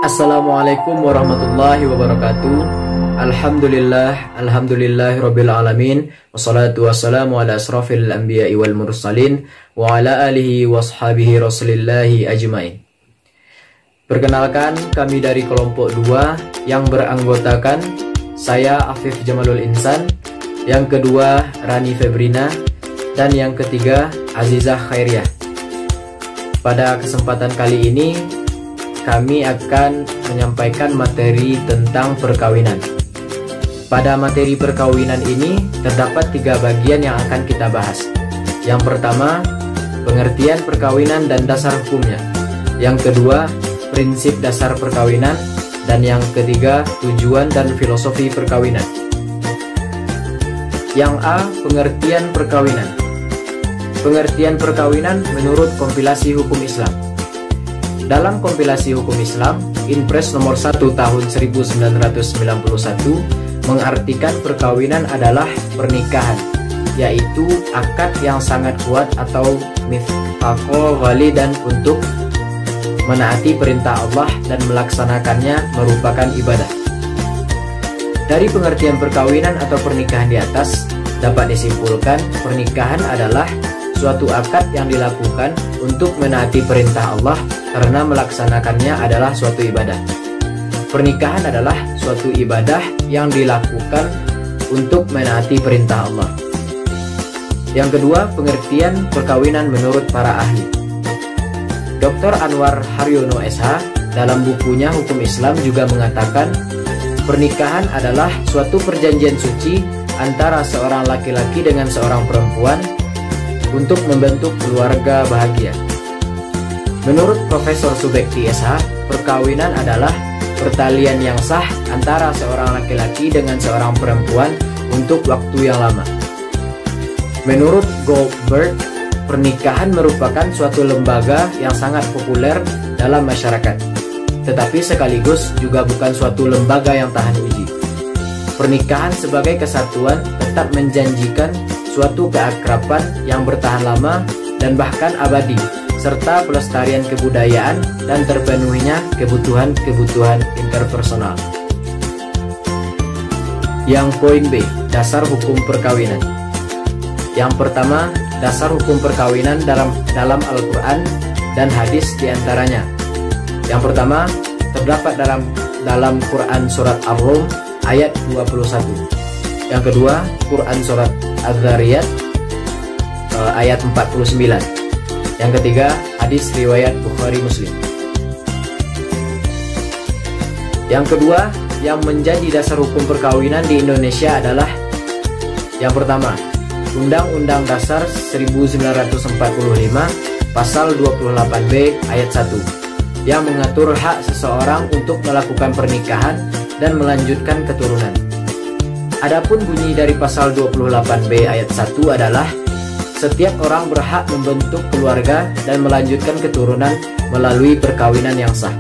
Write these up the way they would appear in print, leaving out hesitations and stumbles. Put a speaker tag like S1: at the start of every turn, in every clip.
S1: Assalamualaikum warahmatullahi wabarakatuh. Alhamdulillahirabbil alamin. Wassalatu wassalamu ala asrafil anbiya'i wal mursalin wa ala alihi washabihi rasulillahi ajmain. Perkenalkan, kami dari kelompok 2 yang beranggotakan saya Afif Jamalul Insan, yang kedua Rani Febrina, dan yang ketiga Azizah Khairiyah. Pada kesempatan kali ini kami akan menyampaikan materi tentang perkawinan. Pada materi perkawinan ini terdapat 3 bagian yang akan kita bahas. Yang pertama, pengertian perkawinan dan dasar hukumnya. Yang kedua, prinsip dasar perkawinan. Dan yang ketiga, tujuan dan filosofi perkawinan. Yang A, pengertian perkawinan. Pengertian perkawinan menurut kompilasi hukum Islam. Dalam kompilasi hukum Islam, Inpres nomor 1 tahun 1991 mengartikan perkawinan adalah pernikahan, yaitu akad yang sangat kuat atau mitsaqul ghalidan untuk menaati perintah Allah dan melaksanakannya merupakan ibadah. Dari pengertian perkawinan atau pernikahan di atas, dapat disimpulkan pernikahan adalah suatu akad yang dilakukan untuk menaati perintah Allah karena melaksanakannya adalah suatu ibadah. Pernikahan adalah suatu ibadah yang dilakukan untuk menaati perintah Allah. Yang kedua, pengertian perkawinan menurut para ahli. Dr. Anwar Haryono SH dalam bukunya Hukum Islam juga mengatakan pernikahan adalah suatu perjanjian suci antara seorang laki-laki dengan seorang perempuan untuk membentuk keluarga bahagia. Menurut Profesor Subekti SH, perkawinan adalah pertalian yang sah antara seorang laki-laki dengan seorang perempuan untuk waktu yang lama. Menurut Goldberg, pernikahan merupakan suatu lembaga yang sangat populer dalam masyarakat, tetapi sekaligus juga bukan suatu lembaga yang tahan uji. Pernikahan sebagai kesatuan tetap menjanjikan suatu keakraban yang bertahan lama dan bahkan abadi, serta pelestarian kebudayaan dan terpenuhinya kebutuhan-kebutuhan interpersonal. Yang poin B, dasar hukum perkawinan. Yang pertama, dasar hukum perkawinan dalam Al-Quran dan hadis diantaranya. Yang pertama, terdapat dalam Quran surat Ar-Rum ayat 21. Yang kedua, Quran surat Az-Zariyat ayat 49. Yang ketiga, hadis riwayat Bukhari Muslim. Yang kedua, yang menjadi dasar hukum perkawinan di Indonesia adalah yang pertama, Undang-Undang Dasar 1945 Pasal 28B ayat 1 yang mengatur hak seseorang untuk melakukan pernikahan dan melanjutkan keturunan. Adapun bunyi dari pasal 28B ayat 1 adalah setiap orang berhak membentuk keluarga dan melanjutkan keturunan melalui perkawinan yang sah.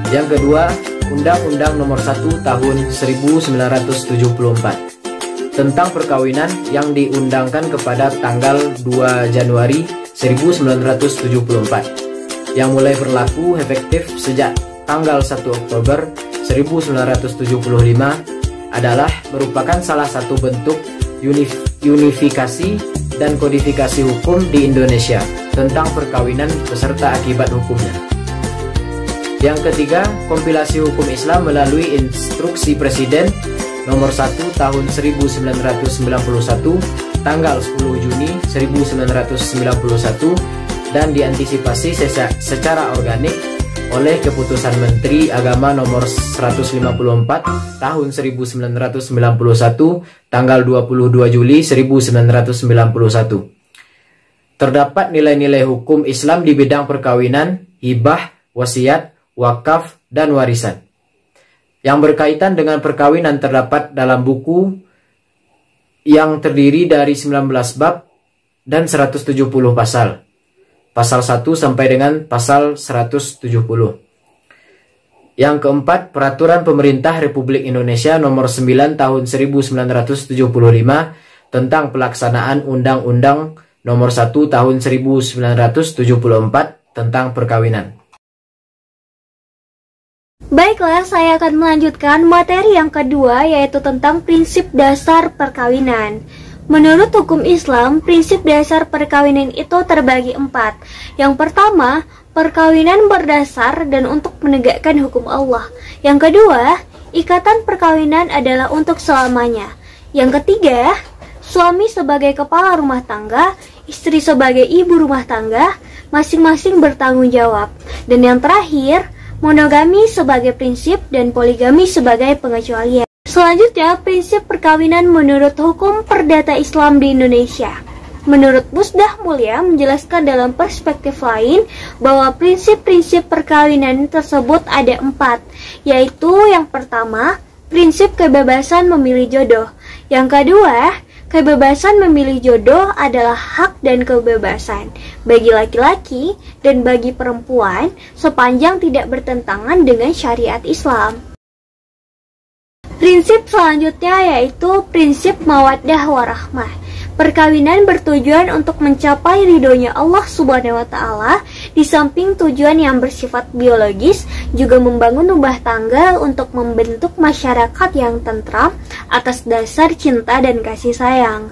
S1: Yang kedua, Undang-Undang nomor 1 tahun 1974 tentang perkawinan yang diundangkan kepada tanggal 2 Januari 1974 yang mulai berlaku efektif sejak tanggal 1 Oktober 1975 adalah merupakan salah satu bentuk unifikasi dan kodifikasi hukum di Indonesia tentang perkawinan beserta akibat hukumnya. Yang ketiga, kompilasi hukum Islam melalui Instruksi Presiden nomor 1 tahun 1991 tanggal 10 Juni 1991 dan diantisipasi secara organik oleh Keputusan Menteri Agama nomor 154 tahun 1991 tanggal 22 Juli 1991. Terdapat nilai-nilai hukum Islam di bidang perkawinan, hibah, wasiat, wakaf, dan warisan. Yang berkaitan dengan perkawinan terdapat dalam buku yang terdiri dari 19 bab dan 170 pasal. Pasal 1 sampai dengan pasal 170. Yang keempat, Peraturan Pemerintah Republik Indonesia nomor 9 tahun 1975 tentang pelaksanaan Undang-Undang nomor 1 tahun 1974 tentang perkawinan.
S2: Baiklah, saya akan melanjutkan materi yang kedua, yaitu tentang prinsip dasar perkawinan. Menurut hukum Islam, prinsip dasar perkawinan itu terbagi 4. Yang pertama, perkawinan berdasar dan untuk menegakkan hukum Allah. Yang kedua, ikatan perkawinan adalah untuk selamanya. Yang ketiga, suami sebagai kepala rumah tangga, istri sebagai ibu rumah tangga, masing-masing bertanggung jawab. Dan yang terakhir, monogami sebagai prinsip dan poligami sebagai pengecualian. Selanjutnya, prinsip perkawinan menurut hukum perdata Islam di Indonesia. Menurut Musdah Mulia menjelaskan dalam perspektif lain bahwa prinsip-prinsip perkawinan tersebut ada 4, yaitu yang pertama, prinsip kebebasan memilih jodoh. Yang kedua, kebebasan memilih jodoh adalah hak dan kebebasan bagi laki-laki dan bagi perempuan sepanjang tidak bertentangan dengan syariat Islam. Prinsip selanjutnya yaitu prinsip mawaddah warahmah. Perkawinan bertujuan untuk mencapai ridhonya Allah Subhanahu wa Ta'ala, di samping tujuan yang bersifat biologis, juga membangun rumah tangga untuk membentuk masyarakat yang tentram atas dasar cinta dan kasih sayang.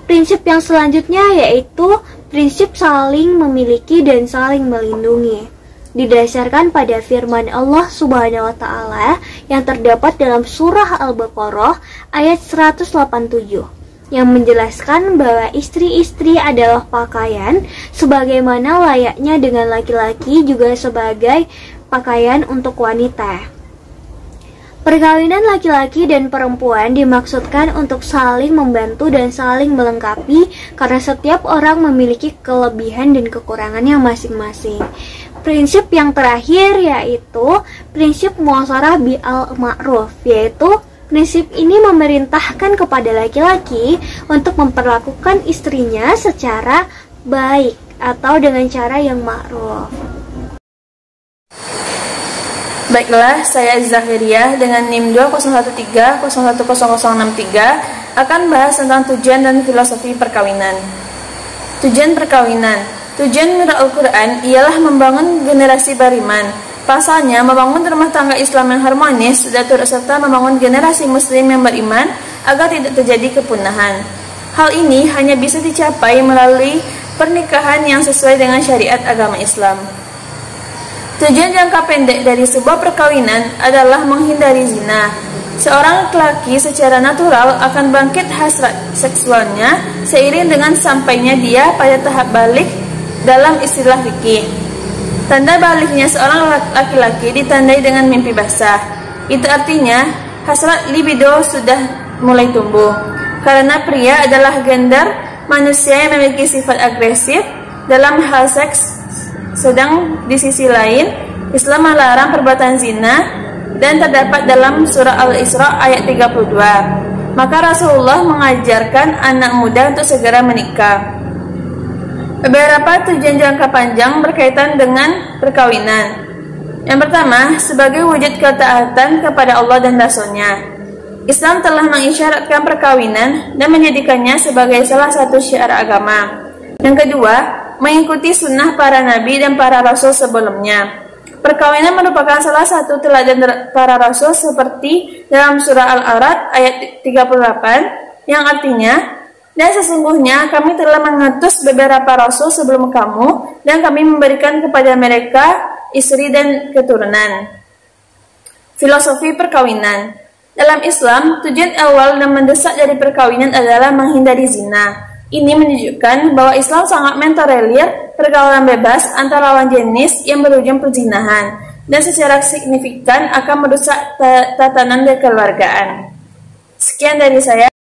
S2: Prinsip yang selanjutnya yaitu prinsip saling memiliki dan saling melindungi, didasarkan pada firman Allah Subhanahu wa Ta'ala yang terdapat dalam surah Al-Baqarah ayat 187 yang menjelaskan bahwa istri-istri adalah pakaian sebagaimana layaknya dengan laki-laki juga sebagai pakaian untuk wanita. Perkawinan laki-laki dan perempuan dimaksudkan untuk saling membantu dan saling melengkapi karena setiap orang memiliki kelebihan dan kekurangannya masing-masing. Prinsip yang terakhir yaitu prinsip muasyarah bil ma'ruf, yaitu prinsip ini memerintahkan kepada laki-laki untuk memperlakukan istrinya secara baik atau dengan cara yang ma'ruf.
S3: Baiklah, saya Zahiriyah dengan NIM 201301063 akan bahas tentang tujuan dan filosofi perkawinan. Tujuan perkawinan. Tujuan menurut Al-Quran ialah membangun generasi beriman. Pasalnya, membangun rumah tangga Islam yang harmonis dan turut serta membangun generasi muslim yang beriman agar tidak terjadi kepunahan. Hal ini hanya bisa dicapai melalui pernikahan yang sesuai dengan syariat agama Islam. Tujuan jangka pendek dari sebuah perkawinan adalah menghindari zina. Seorang laki-laki secara natural akan bangkit hasrat seksualnya seiring dengan sampainya dia pada tahap balik dalam istilah fikih. Tanda baliknya seorang laki-laki ditandai dengan mimpi basah. Itu artinya hasrat libido sudah mulai tumbuh. Karena pria adalah gender manusia yang memiliki sifat agresif dalam hal seks, sedang di sisi lain Islam melarang perbuatan zina dan terdapat dalam surah Al-Isra ayat 32. Maka Rasulullah mengajarkan anak muda untuk segera menikah. Beberapa tujuan jangka panjang berkaitan dengan perkawinan. Yang pertama, sebagai wujud ketaatan kepada Allah dan Rasul-Nya. Islam telah mengisyaratkan perkawinan dan menjadikannya sebagai salah satu syiar agama. Yang kedua, mengikuti sunnah para nabi dan para rasul sebelumnya. Perkawinan merupakan salah satu teladan para rasul seperti dalam surah Al-A'raf ayat 38 yang artinya, dan sesungguhnya kami telah mengutus beberapa rasul sebelum kamu dan kami memberikan kepada mereka istri dan keturunan. Filosofi perkawinan. Dalam Islam, tujuan awal dan mendesak dari perkawinan adalah menghindari zina. Ini menunjukkan bahwa Islam sangat mentolerir pergaulan bebas antara lawan jenis yang berujung perzinahan dan secara signifikan akan merusak tatanan kekeluargaan. Sekian dari saya.